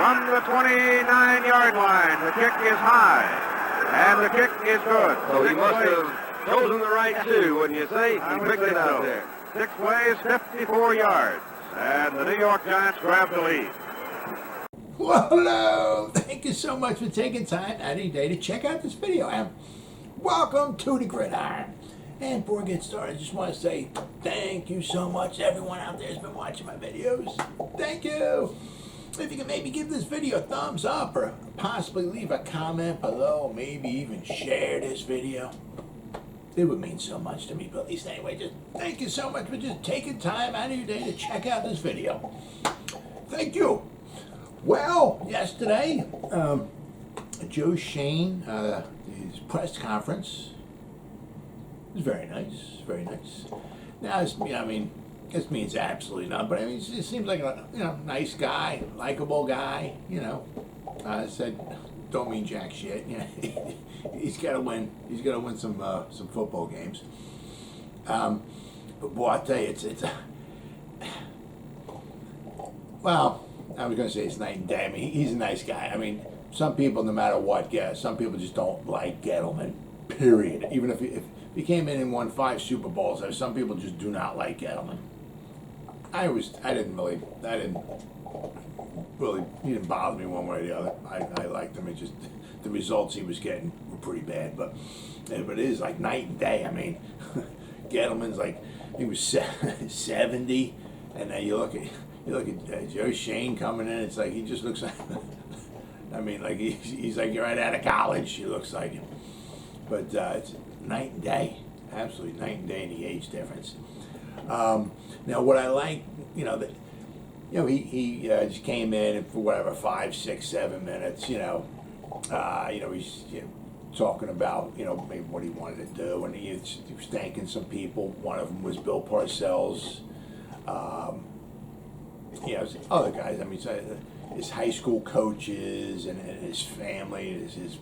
from the 29-yard line. The kick is high, and the kick is good. So he must have chosen the right two, wouldn't you say? He picked it out there. 6 plays, 54 yards, and the New York Giants grab the lead. Well, hello! Thank you so much for taking time out of your day to check out this video, and welcome to the Gridiron. And before we get started, I just want to say thank you so much to everyone out there who's been watching my videos. Thank you! If you can maybe give this video a thumbs up or possibly leave a comment below, maybe even share this video, it would mean so much to me. But at least anyway, just thank you so much for just taking time out of your day to check out this video. Thank you! Well, yesterday, Joe Schoen, his press conference was very nice, very nice. Now, this means absolutely nothing, but he seems like a nice guy, likable guy. I said, don't mean jack shit. He's got to win. He's got to win some football games. But boy, I tell you, well. I was going to say it's night and day. He's a nice guy. Some people, no matter what, some people just don't like Gettleman, period. Even if he came in and won 5 Super Bowls, some people just do not like Gettleman. He didn't bother me one way or the other. I liked him. It just, the results he was getting were pretty bad. But it is like night and day. Gettleman's he was 70, and then you look at Joe Schoen coming in. It's like he just looks like, he's like right out of college. He looks like him. But it's night and day, absolutely night and day in the age difference. Now, what I like, he just came in and for whatever 5, 6, 7 minutes. He's talking about maybe what he wanted to do, and he was thanking some people. One of them was Bill Parcells. Other guys, his high school coaches and his family, his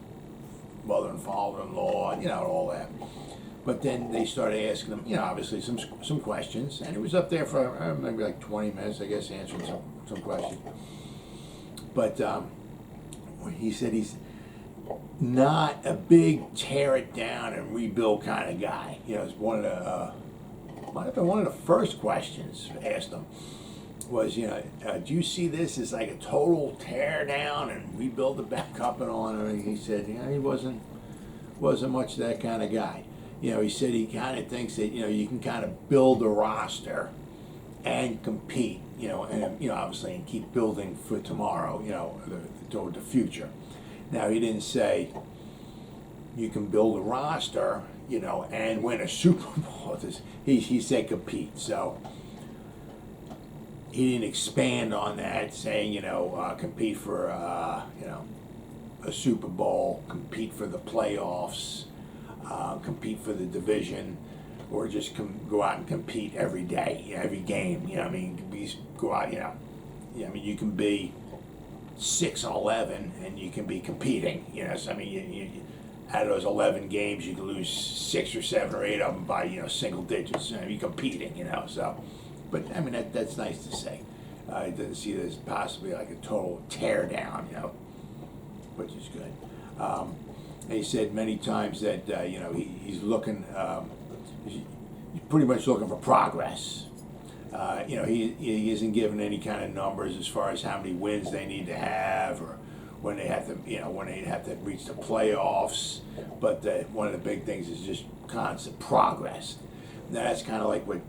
mother and father-in-law, all that. But then they started asking him, obviously some questions, and he was up there for maybe like 20 minutes, I guess, answering some questions. But he said he's not a big tear it down and rebuild kind of guy. It's one of might have been one of the first questions asked him. Was, do you see this as like a total tear down and rebuild it back up and on? And he said, he wasn't much that kind of guy. He said he kind of thinks that, you can kind of build a roster and compete, and, obviously, and keep building for tomorrow, toward the future. Now, he didn't say you can build a roster, and win a Super Bowl. He said compete, so he didn't expand on that, saying, compete for, a Super Bowl, compete for the playoffs, compete for the division, or just go out and compete every day, every game. Go out, you can be 6-11 and you can be competing. Out of those 11 games, you can lose 6 or 7 or 8 of them by, single digits. You're competing, so. But, that's nice to say. It doesn't see it as possibly like a total tear down, which is good. And he said many times that, he's looking, he's pretty much looking for progress. He isn't given any kind of numbers as far as how many wins they need to have or when they have to, when they have to reach the playoffs. But one of the big things is just constant progress. Now, that's kind of like what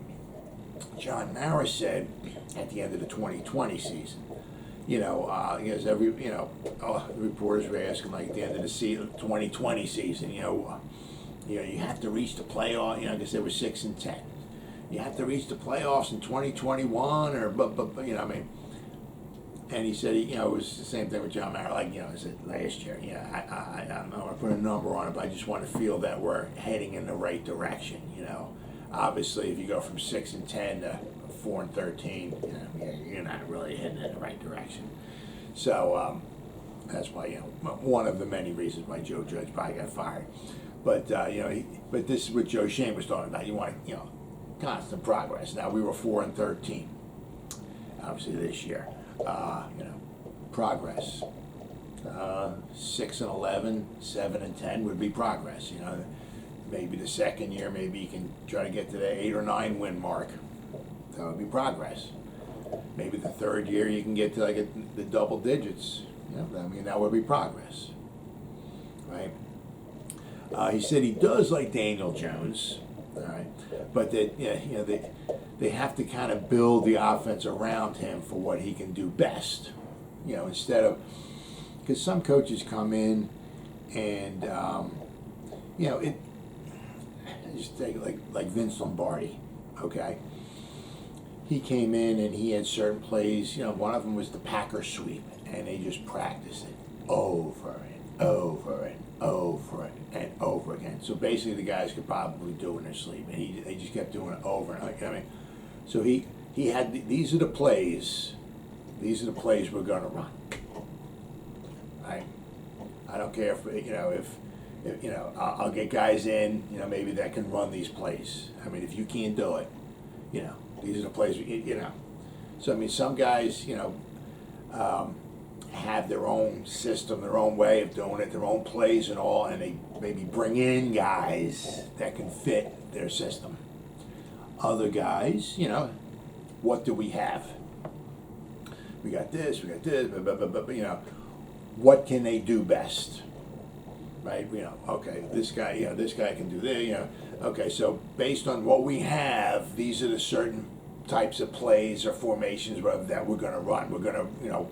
John Mara said at the end of the 2020 season. Every, the reporters were asking, like, at the end of the 2020 season, you have to reach the playoff, because they were 6-10. You have to reach the playoffs in 2021, and he said, it was the same thing with John Mara, I said last year, I'm not going to put a number on it, but I just want to feel that we're heading in the right direction, Obviously, if you go from 6-10 to 4-13, you're not really heading in the right direction. So that's why, one of the many reasons why Joe Judge probably got fired. But but this is what Joe Schoen was talking about. You want, constant progress. Now we were 4-13, obviously this year. progress. 6-11, 7-10 would be progress. You know, maybe the second year, maybe you can try to get to the 8 or 9 win mark. That would be progress. Maybe the third year you can get to like the double digits. You know, I mean, that would be progress, right? He said he does like Daniel Jones, all right, but that they have to kind of build the offense around him for what he can do best. You know, instead of, because some coaches come in and just take like Vince Lombardi, okay. He came in and he had certain plays. You know, one of them was the Packer sweep, and they just practiced it over and over and over and over again. So basically, the guys could probably do it in their sleep, and they just kept doing it over and over. I mean, so he had these are the plays. These are the plays we're gonna run. Right? I don't care if I'll get guys in. You know, maybe that can run these plays. I mean, if you can't do it, you know. These are the plays, you know. So, I mean, some guys, you know, have their own system, their own way of doing it, their own plays and all, and they maybe bring in guys that can fit their system. Other guys, you know, what do we have? We got this, but you know, what can they do best? Right? You know, okay, this guy can do this, you know. Okay, so based on what we have, these are the certain types of plays or formations that we're going to run. We're going to, you know,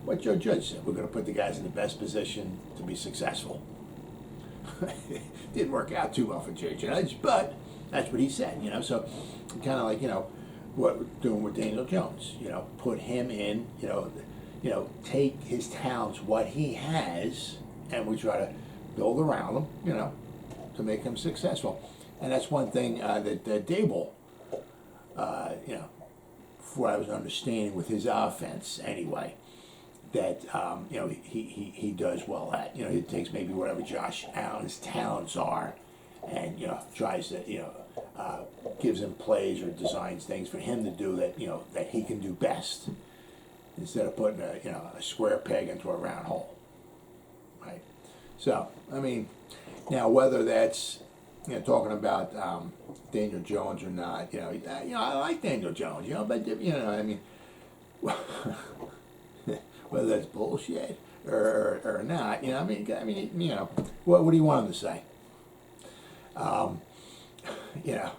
what Joe Judge said, we're going to put the guys in the best position to be successful. Didn't work out too well for Joe Judge, but that's what he said, you know. So kind of like, you know, what we're doing with Daniel Jones, you know, put him in, you know, take his talents, what he has, and we try to build around him, you know, to make him successful. And that's one thing that Dable, you know, for what I was understanding with his offense anyway, that, you know, he does well at. You know, he takes maybe whatever Josh Allen's talents are and, you know, tries to, you know, gives him plays or designs things for him to do that, you know, that he can do best instead of putting a square peg into a round hole. Right. So, I mean, now whether that's, you know, talking about Daniel Jones or not, you know, I like Daniel Jones, you know, but you know, I mean, whether that's bullshit or not, you know, I mean, you know, what do you want him to say? You know,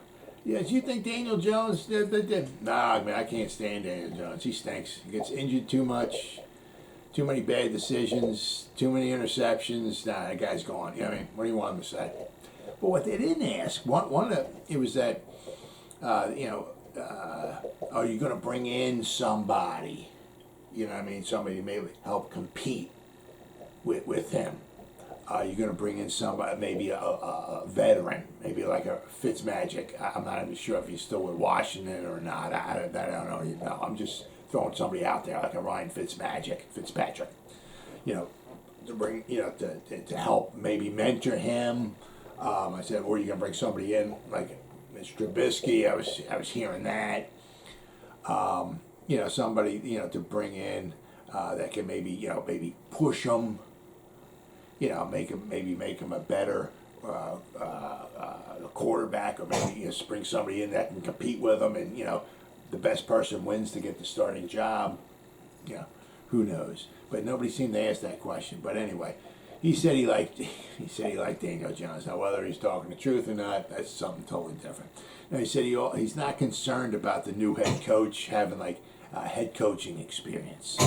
yeah, do you think Daniel Jones? Nah, I mean, I can't stand Daniel Jones. He stinks. He gets injured too much. Too many bad decisions, too many interceptions. Nah, that guy's gone. You know what I mean? What do you want him to say? But what they didn't ask, it was that, you know, are you going to bring in somebody? You know what I mean? Somebody to maybe help compete with him. Are you going to bring in somebody, maybe a veteran, maybe like a Fitzmagic? I'm not even sure if he's still with Washington or not. I don't know. No, I'm just throwing somebody out there like a Ryan Fitzpatrick, you know, to bring, you know, to help maybe mentor him. I said, or you gonna bring somebody in like Mr. Trubisky? I was hearing that. You know, somebody, you know, to bring in that can maybe push him. You know, make him a better quarterback, or maybe, you know, bring somebody in that can compete with him, and, you know, the best person wins to get the starting job. You know, who knows? But nobody seemed to ask that question. But anyway, he said he liked Daniel Jones. Now, whether he's talking the truth or not, that's something totally different. Now, he said he's not concerned about the new head coach having like head coaching experience.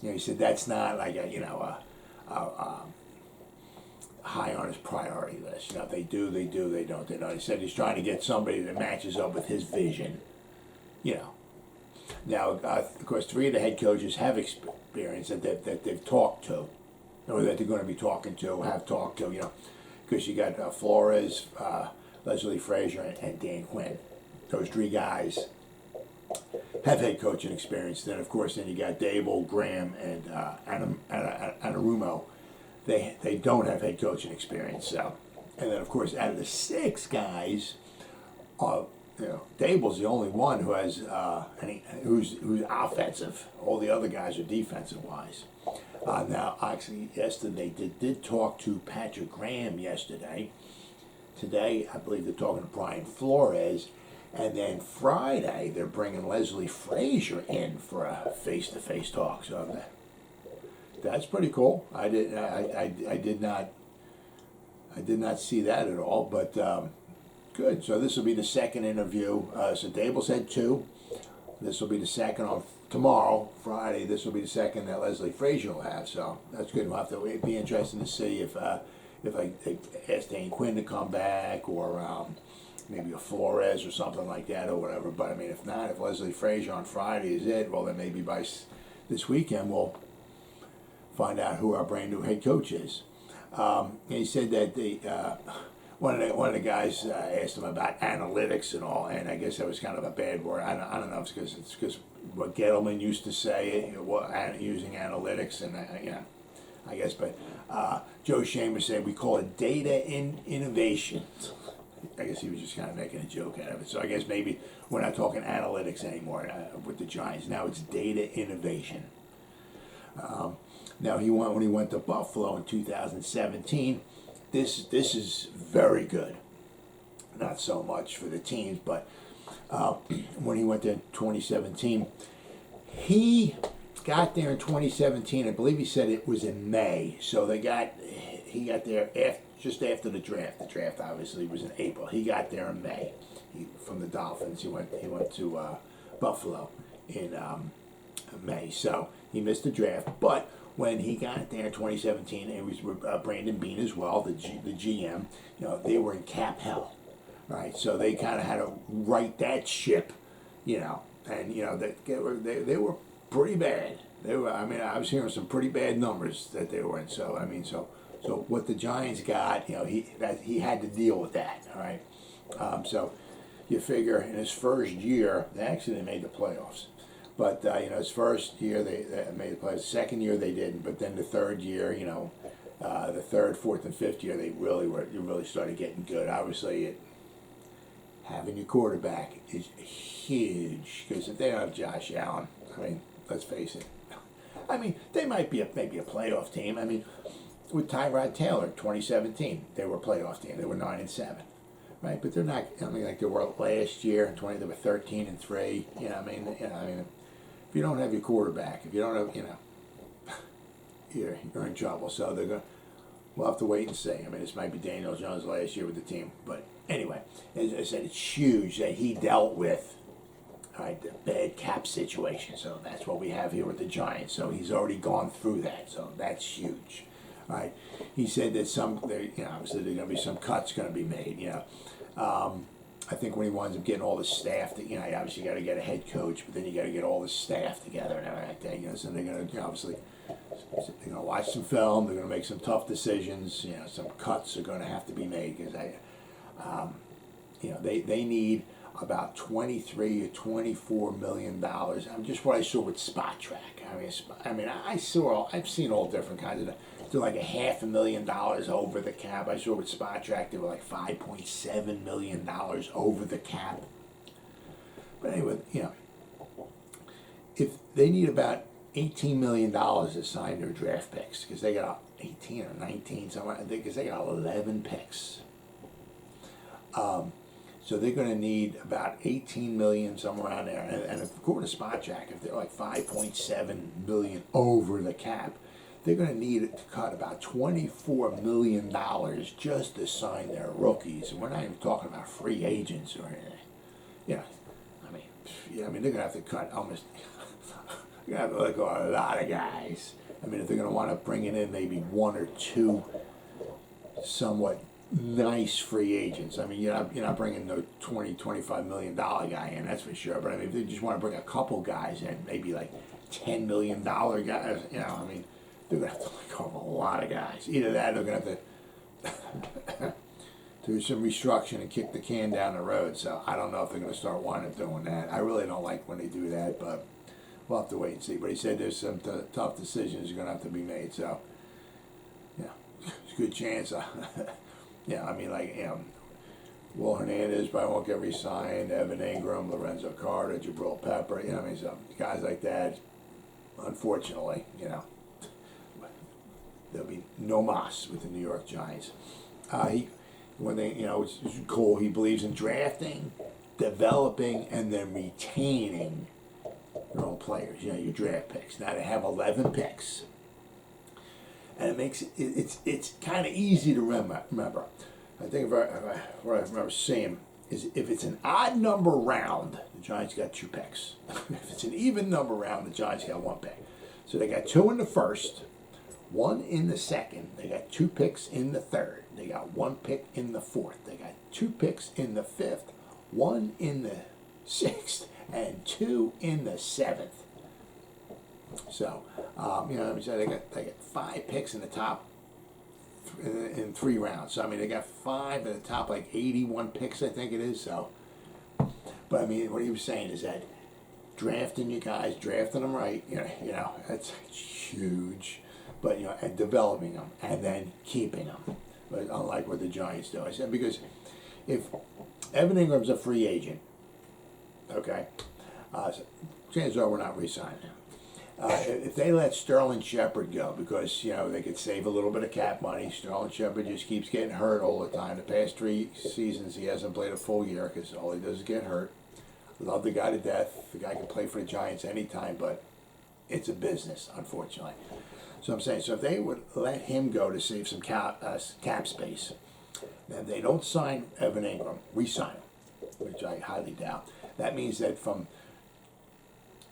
You know, he said that's not like a high on his priority list. You know, if they do, they do. They don't, they don't. He said he's trying to get somebody that matches up with his vision. You know. Now, of course, 3 of the head coaches have experience that they've talked to, or that they're going to be talking to, have talked to, you know, because you got Flores, Leslie Frazier, and Dan Quinn. Those 3 guys have head coaching experience. Then, of course, you got Dable, Graham, and Anarumo. They don't have head coaching experience. So, and then, of course, out of the 6 guys, Dable's the only one who has who's offensive. All the other guys are defensive wise. Now, actually, yesterday they did talk to Patrick Graham yesterday. Today, I believe they're talking to Brian Flores. And then Friday, they're bringing Leslie Frazier in for a face-to-face talk. So that's pretty cool. I did not see that at all, but good. So this will be the second interview. So Dable said 2. This will be the second on tomorrow, Friday. This will be the second that Leslie Frazier will have. So that's good. We'll have to. It'd be interesting to see if they ask Dane Quinn to come back or. Maybe a Flores or something like that or whatever. But I mean, if not, if Leslie Frazier on Friday is it, well then maybe by this weekend we'll find out who our brand new head coach is. He said that one of the guys asked him about analytics and all, and I guess that was kind of a bad word. I don't know if it's because what Gettleman used to say, using analytics, and I guess. But Joe Chambers said we call it data innovation. I guess he was just kind of making a joke out of it. So I guess maybe we're not talking analytics anymore with the Giants. Now it's data innovation. Now when he went to Buffalo in 2017, this is very good. Not so much for the teams, but when he went there in 2017, he got there in 2017. I believe he said it was in May. So he got there just after the draft. The draft obviously was in April. He got there in May. From the Dolphins, he went to Buffalo in May. So he missed the draft. But when he got there in 2017, it was with Brandon Beane as well, the GM. They were in cap hell, right? So they kind of had to right that ship, and they were pretty bad. They were. I mean, I was hearing some pretty bad numbers that they were in. So I mean, so what the Giants got, he had to deal with that. All right. So you figure in his first year, they made the playoffs. But his first year they made the playoffs. Second year they didn't. But then the third year, the third, fourth, and fifth year they really started getting good. Obviously, having your quarterback is huge because if they don't have Josh Allen, I mean, let's face it. I mean, they might be maybe a playoff team. I mean, with Tyrod Taylor, 2017, they were a playoff team. They were 9-7, right? But they're not. I mean, like they were last year in 20. They were 13-3. I mean, if you don't have your quarterback, if you don't have, you're in trouble. So we'll have to wait and see. I mean, this might be Daniel Jones' last year with the team, but anyway, as I said, it's huge that he dealt with. All right, the bad cap situation. So that's what we have here with the Giants. So he's already gone through that. So that's huge. All right. He said that obviously there's going to be some cuts going to be made. I think when he winds up getting all the staff, that obviously got to get a head coach, but then you got to get all the staff together and everything. So they're going to obviously they're going to watch some film. They're going to make some tough decisions. Some cuts are going to have to be made because they need about $23 to $24 million. Just what I saw with Spot Track. I've seen all different kinds of. They're like $500,000 over the cap. I saw with Spot Track they were like $5.7 million over the cap. But anyway, if they need about $18 million to sign their draft picks because they got 18 or 19 somewhere. I think because they got 11 picks. So they're going to need about $18 million somewhere around there. And according to Spot Track, if they're like $5.7 million over the cap, they're going to need to cut about $24 million just to sign their rookies. And we're not even talking about free agents or anything. They're going to have to cut almost. They're going to have to let go of a lot of guys. I mean, if they're going to want to bring in maybe one or two somewhat nice free agents. I mean, you're not bringing no $20, $25 million guy in, that's for sure. But I mean, if they just want to bring a couple guys in, maybe like $10 million guys, they're going to have to let go of a lot of guys. Either that or they're going to have to do some restructuring and kick the can down the road. So I don't know if they're going to start wanting to doing that. I really don't like when they do that, but we'll have to wait and see. But he said there's some tough decisions are going to have to be made. So, it's a good chance. Will Hernandez probably won't get re-signed. Evan Ingram, Lorenzo Carter, Jabrill Peppers. You know, I mean, so guys like that. Unfortunately, you know, there'll be no mas with the New York Giants. It's cool. He believes in drafting, developing, and then retaining your own players. You know, your draft picks. Now they have 11 picks, and it makes it's kind of easy to remember. I think what I remember seeing is if it's an odd number round, the Giants got 2 picks. If it's an even number round, the Giants got 1 pick. So they got 2 in the first, 1 in the second. They got 2 picks in the third. They got 1 pick in the fourth. They got 2 picks in the fifth, 1 in the sixth, and 2 in the seventh. So, so they got 5 picks in the top in 3 rounds. So, I mean, they got 5 at the top, like 81 picks, I think it is. So, but I mean, what he was saying is that drafting you guys, drafting them right, that's huge. But, and developing them and then keeping them. But unlike what the Giants do. I said, because if Evan Ingram's a free agent, okay, chances are we're not re-signing him. If they let Sterling Shepard go, because they could save a little bit of cap money. Sterling Shepard just keeps getting hurt all the time. The past 3 seasons he hasn't played a full year because all he does is get hurt. Love the guy to death. The guy can play for the Giants anytime, but it's a business, unfortunately. So I'm saying, so if they would let him go to save some cap space, then they don't sign Evan Ingram, re-sign him, which I highly doubt. That means that from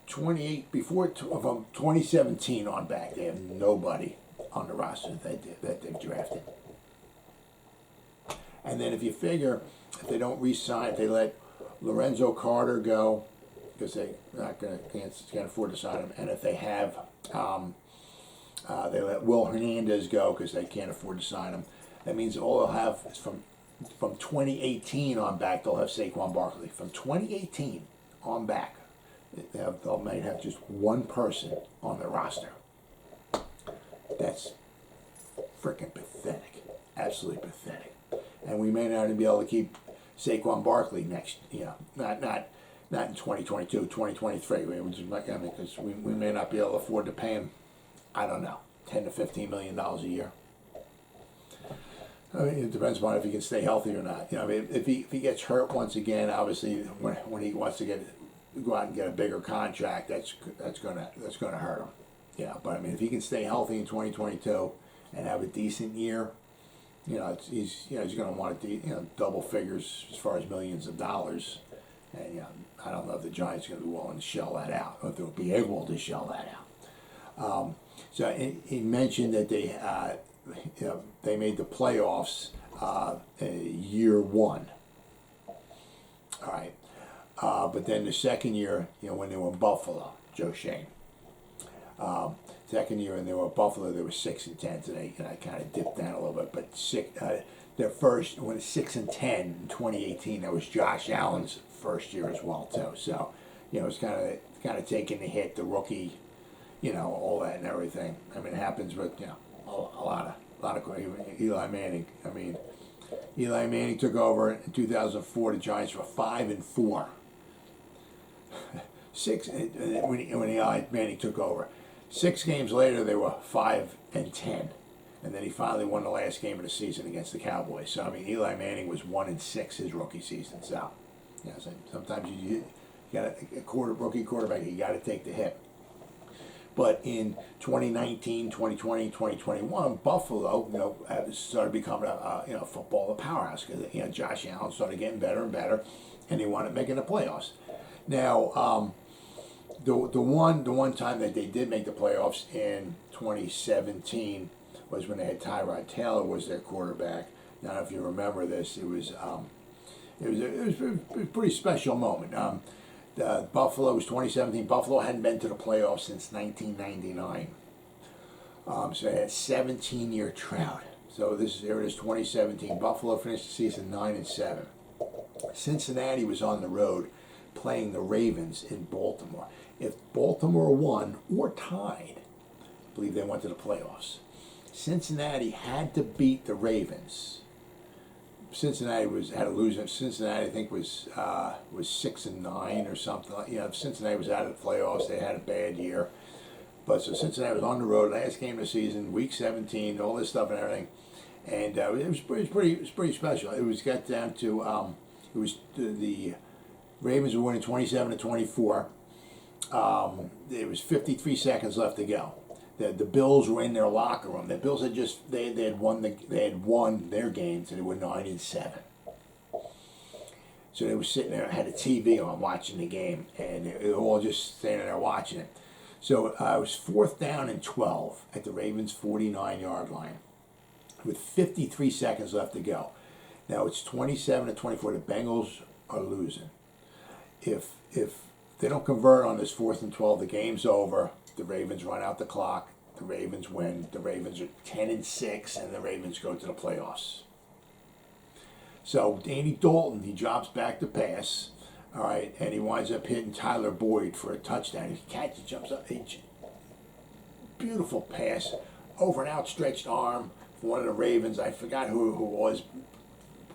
2017 on back, they have nobody on the roster that they've drafted. And then if you figure, if they don't re-sign, if they let Lorenzo Carter go, because they can't afford to sign him, and if they have, they let Will Hernandez go because they can't afford to sign him. That means all they'll have is from 2018 on back, they'll have Saquon Barkley. From 2018 on back, they might have just 1 person on the roster. That's freaking pathetic. Absolutely pathetic. And we may not even be able to keep Saquon Barkley next, not in 2022, 2023. Because we may not be able to afford to pay him, I don't know, $10 to $15 million a year. I mean, it depends on if he can stay healthy or not. If he gets hurt once again, obviously when he wants to go out and get a bigger contract, that's gonna hurt him. But I mean, if he can stay healthy in 2022 and have a decent year, he's going to want to double figures as far as millions of dollars. And I don't know if the Giants are going to be willing to shell that out, or if they'll be able to shell that out. So he mentioned that they made the playoffs year 1. All right, but then the second year, when they were in Buffalo, Joe Schoen. Second year, and they were at Buffalo, they were 6-10. So they kind of dipped down a little bit. But their first, when it's 6-10 in 2018, that was Josh Allen's first year as well too. So it's kind of taking the hit, the rookie, all that and everything. I mean, it happens with a lot of Eli Manning. I mean, Eli Manning took over in 2004. The Giants were 5-4. When Eli Manning took over. 6 games later, they were 5-10, and then he finally won the last game of the season against the Cowboys. So I mean, Eli Manning was 1-6 his rookie season. So, so sometimes you got rookie quarterback, you got to take the hit. But in 2019, 2020, 2021, Buffalo, started becoming a football powerhouse because Josh Allen started getting better and better, and they wanted making the playoffs. Now. The one time that they did make the playoffs in 2017 was when they had Tyrod Taylor was their quarterback. Now, if you remember this, it was a pretty special moment. Buffalo was 2017. Buffalo hadn't been to the playoffs since 1999. So they had a 17-year drought. So here it is, 2017. Buffalo finished the season 9-7. Cincinnati was on the road playing the Ravens in Baltimore. If Baltimore won or tied, I believe they went to the playoffs. Cincinnati had to beat the Ravens Cincinnati had a loser. Cincinnati, I think, was 6-9 or something. If Cincinnati was out of the playoffs, they had a bad year. But so Cincinnati was on the road, last game of the season, week 17, all this stuff and everything, and it was pretty special. It got down to the Ravens were winning 27-24. There was 53 seconds left to go. The Bills were in their locker room. The Bills had had won their games, and they were 9-7. So they were sitting there, had a TV on, watching the game, and they were all just standing there watching it. So it was 4th down and 12 at the Ravens' 49-yard line, with 53 seconds left to go. Now it's 27-24. The Bengals are losing. If they don't convert on this 4th and 12, the game's over. The Ravens run out the clock. The Ravens win. The Ravens are 10-6, and the Ravens go to the playoffs. So Andy Dalton, he drops back to pass, all right, and he winds up hitting Tyler Boyd for a touchdown. He jumps up, beautiful pass over an outstretched arm from one of the Ravens. I forgot who it was.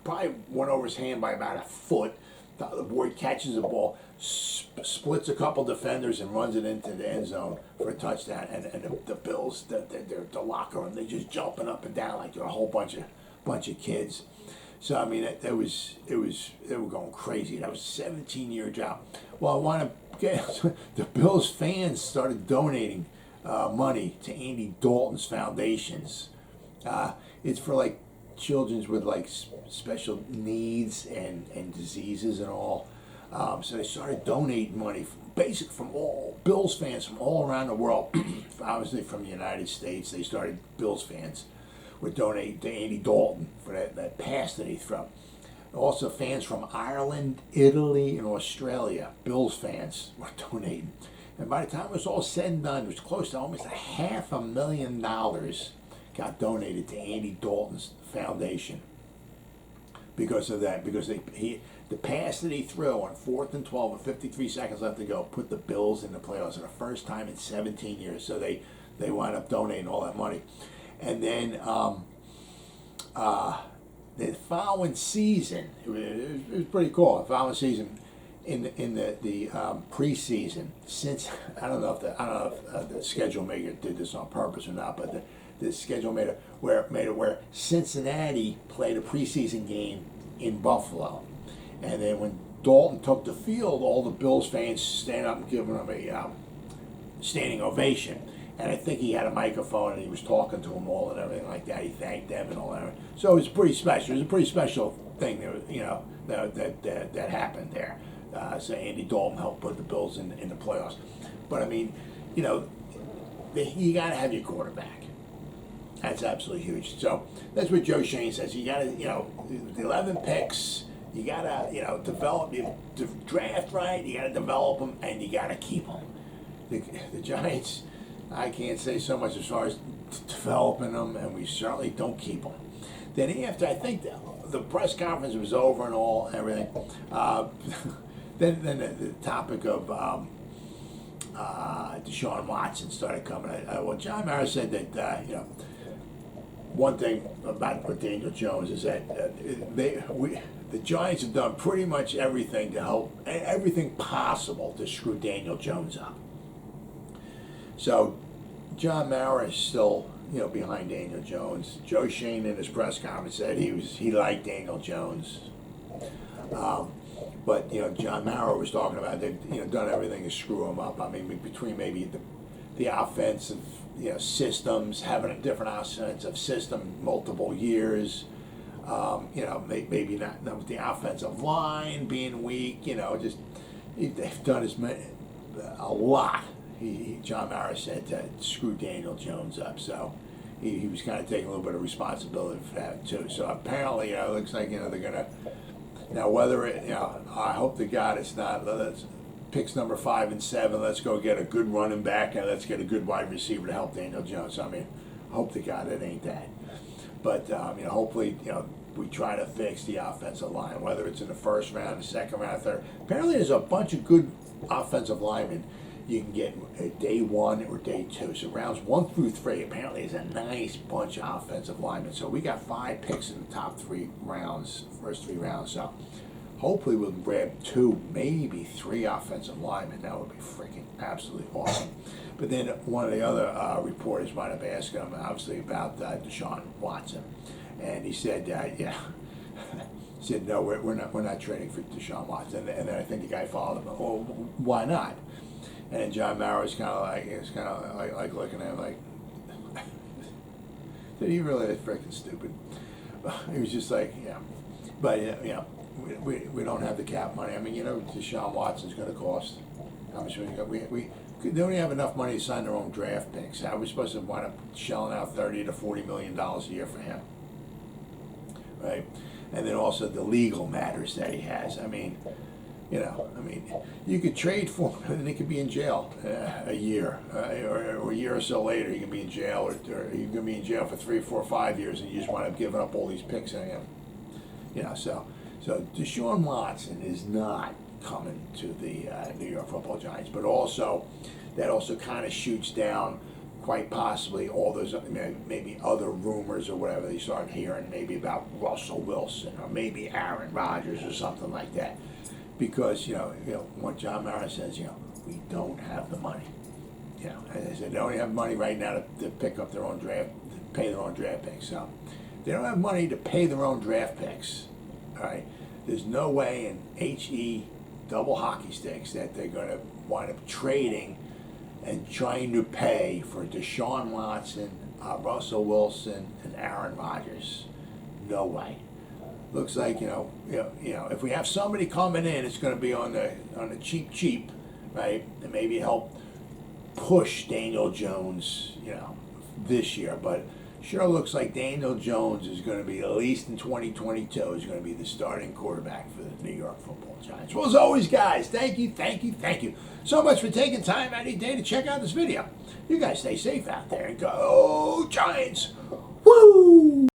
Probably went over his hand by about a foot. Tyler Boyd catches the ball, splits a couple defenders, and runs it into the end zone for a touchdown. And the Bills, the locker room, they're just jumping up and down like they're a whole bunch of kids. So I mean, they were going crazy. That was a 17-year job. Well, I want to get the Bills fans started donating money to Andy Dalton's foundations. It's for like children with like special needs and diseases and all. So they started donating money, from all Bills fans from all around the world. Obviously from the United States, they started Bills fans would donate to Andy Dalton for that pass that he threw. Also, fans from Ireland, Italy, and Australia, Bills fans, were donating. And by the time it was all said and done, it was close to almost $500,000 got donated to Andy Dalton's foundation because of that. Because the pass that he threw on 4th and 12 with 53 seconds left to go put the Bills in the playoffs for the first time in 17 years. So they wound up donating all that money. And then the following season, it was pretty cool. The following season, in the preseason, since I don't know if the schedule maker did this on purpose or not, but the schedule made it where Cincinnati played a preseason game in Buffalo, and then when Dalton took the field, all the Bills fans stand up and give him a standing ovation. And I think he had a microphone and he was talking to them all and everything like that. He thanked them and all that. So it was pretty special. It was a pretty special thing that happened there. So Andy Dalton helped put the Bills in the playoffs. But I mean, you got to have your quarterback. That's absolutely huge. So that's what Joe Schoen says. You got to, the 11 picks. You got to, develop. You draft right. You got to develop them and you got to keep them. The Giants. I can't say so much as far as developing them, and we certainly don't keep them. Then after, I think the press conference was over and all, everything, then the topic of Deshaun Watson started coming. Well, John Mara said that, one thing about Daniel Jones is that the Giants have done pretty much everything to help, everything possible to screw Daniel Jones up. So John Mara is still, behind Daniel Jones. Joe Schoen in his press conference said he liked Daniel Jones. But John Mara was talking about they've done everything to screw him up. I mean, between maybe the offensive systems, having a different offensive system multiple years. Maybe not with the offensive line being weak. Just they've done a lot. John Mara said to screw Daniel Jones up, so he was kind of taking a little bit of responsibility for that too. So apparently, it looks like they're gonna now whether I hope to God it's not. Let's picks number 5 and 7. Let's go get a good running back and let's get a good wide receiver to help Daniel Jones. I mean, hope to God it ain't that. But hopefully, we try to fix the offensive line, whether it's in the first round, the second round, third. Apparently, there's a bunch of good offensive linemen you can get day 1 or day 2. So rounds 1 through 3 apparently is a nice bunch of offensive linemen. So we got 5 picks in the top 3 rounds, first 3 rounds. So hopefully we'll grab 2, maybe 3 offensive linemen. That would be freaking absolutely awesome. But then one of the other reporters might have asked him, obviously, about Deshaun Watson, and he said, yeah. He said, no, we're not trading for Deshaun Watson. And then I think the guy followed him. Well, why not? And then John Mara's kind of like looking at him like, did he really that freaking stupid? He was just like, yeah. But we don't have the cap money. I mean, Deshaun Watson's going to cost. How much they don't have enough money to sign their own draft picks. How are we supposed to wind up shelling out $30 to $40 million a year for him? Right? And then also the legal matters that he has. I mean, you could trade for him and he could be in jail a year, or a year or so later he can be in jail, or he can be in jail for 3, 4, 5 years, and you just wind up giving up all these picks on him. So Deshaun Watson is not coming to the New York Football Giants, but also that also kind of shoots down quite possibly all those maybe other rumors or whatever they start hearing, maybe about Russell Wilson or maybe Aaron Rodgers or something like that, because what John Mara says, we don't have the money. As I said, they don't have money right now to pick up their own draft, to pay their own draft picks. So they don't have money to pay their own draft picks. All right, there's no way in HE double hockey sticks that they're going to wind up trading and trying to pay for Deshaun Watson, Russell Wilson, and Aaron Rodgers. No way. Looks like if we have somebody coming in, it's going to be on the cheap, right? And maybe help push Daniel Jones, this year. But sure looks like Daniel Jones is going to be, at least in 2022, is going to be the starting quarterback for the New York Football Giants. Well, as always, guys, thank you so much for taking time out of your day to check out this video. You guys stay safe out there and go Giants! Woo!